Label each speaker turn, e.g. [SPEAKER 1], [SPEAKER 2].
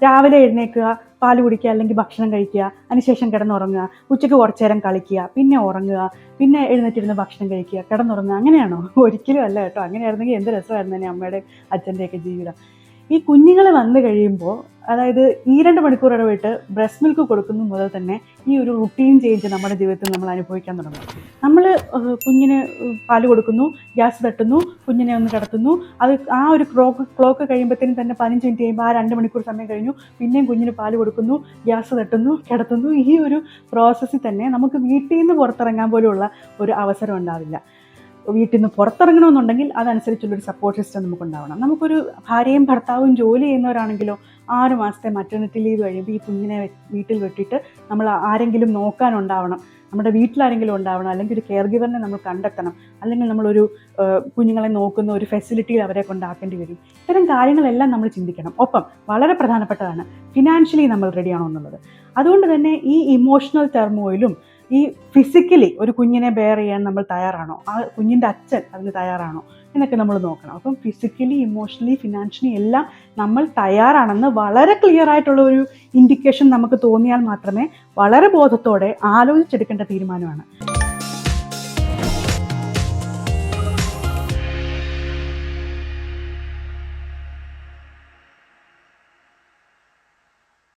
[SPEAKER 1] രാവിലെ എഴുന്നേൽക്കുക, പാല് കുടിക്കുക, അല്ലെങ്കിൽ ഭക്ഷണം കഴിക്കുക, അതിനുശേഷം കിടന്നുറങ്ങുക, ഉച്ചയ്ക്ക് കുറച്ചു നേരം കളിക്കുക, പിന്നെ ഉറങ്ങുക, പിന്നെ എഴുന്നേറ്റിരുന്ന് ഭക്ഷണം കഴിക്കുക, കിടന്നുറങ്ങുക. അങ്ങനെയാണോ? ഒരിക്കലും അല്ല കേട്ടോ. അങ്ങനെയായിരുന്നെങ്കിൽ എന്ത് രസമായിരുന്നു തന്നെ അമ്മയുടെ അച്ഛൻ്റെയൊക്കെ ജീവിതം. ഈ കുഞ്ഞുങ്ങൾ വന്നു കഴിയുമ്പോൾ, അതായത് 2 മണിക്കൂർ ഇടവിട്ട് ബ്രസ്റ്റ് മിൽക്ക് കൊടുക്കുന്ന മുതൽ തന്നെ ഈ ഒരു റുട്ടീൻ ചേഞ്ച് നമ്മുടെ ജീവിതത്തിൽ നമ്മൾ അനുഭവിക്കാൻ തുടങ്ങും. നമ്മൾ കുഞ്ഞിന് പാല് കൊടുക്കുന്നു, ഗ്യാസ് തട്ടുന്നു, കുഞ്ഞിനെ ഒന്ന് കിടത്തുന്നു. അത് ആ ഒരു ക്ലോക്ക് കഴിയുമ്പോഴത്തേനും തന്നെ 15 മിനിറ്റ് കഴിയുമ്പോൾ ആ 2 മണിക്കൂർ സമയം കഴിഞ്ഞു. പിന്നെയും കുഞ്ഞിന് പാല് കൊടുക്കുന്നു, ഗ്യാസ് തട്ടുന്നു, കിടത്തുന്നു. ഈ ഒരു പ്രോസസ്സിൽ തന്നെ നമുക്ക് വീട്ടിൽ നിന്ന് പുറത്തിറങ്ങാൻ പോലുള്ള ഒരു അവസരം ഉണ്ടാവില്ല. വീട്ടിൽ നിന്ന് പുറത്തിറങ്ങണമെന്നുണ്ടെങ്കിൽ അതനുസരിച്ചുള്ളൊരു സപ്പോർട്ട് സിസ്റ്റം നമുക്കുണ്ടാവണം. നമുക്കൊരു ഭാര്യയും ഭർത്താവും ജോലി ചെയ്യുന്നവരാണെങ്കിലോ 6 മാസത്തെ മറ്റർണിറ്റി ലീവ് കഴിയുമ്പോൾ ഈ കുഞ്ഞിനെ വീട്ടിൽ വെട്ടിയിട്ട് നമ്മൾ ആരെങ്കിലും നോക്കാനുണ്ടാവണം, നമ്മുടെ വീട്ടിലാരെങ്കിലും ഉണ്ടാവണം, അല്ലെങ്കിൽ ഒരു കെയർ ഗിവറിനെ നമ്മൾ കണ്ടെത്തണം, അല്ലെങ്കിൽ നമ്മളൊരു കുഞ്ഞുങ്ങളെ നോക്കുന്ന ഒരു ഫെസിലിറ്റിയിൽ അവരെ കൊണ്ടാക്കേണ്ടി വരും. ഇത്തരം കാര്യങ്ങളെല്ലാം നമ്മൾ ചിന്തിക്കണം. ഒപ്പം വളരെ പ്രധാനപ്പെട്ടതാണ് ഫിനാൻഷ്യലി നമ്മൾ റെഡിയാണോ എന്നുള്ളത്. അതുകൊണ്ട് തന്നെ ഈ ഇമോഷണൽ ടെർമോയിലും ഈ ഫിസിക്കലി ഒരു കുഞ്ഞിനെ ബെയർ ചെയ്യാൻ നമ്മൾ തയ്യാറാണോ, ആ കുഞ്ഞിൻ്റെ അച്ഛൻ അതിന് തയ്യാറാണോ എന്നൊക്കെ നമ്മൾ നോക്കണം. അപ്പം ഫിസിക്കലി, ഇമോഷണലി, ഫിനാൻഷ്യലി എല്ലാം നമ്മൾ തയ്യാറാണെന്ന് വളരെ ക്ലിയർ ആയിട്ടുള്ള ഒരു ഇൻഡിക്കേഷൻ നമുക്ക് തോന്നിയാൽ മാത്രമേ വളരെ ബോധത്തോടെ ആലോചിച്ചെടുക്കേണ്ട തീരുമാനമാണ്.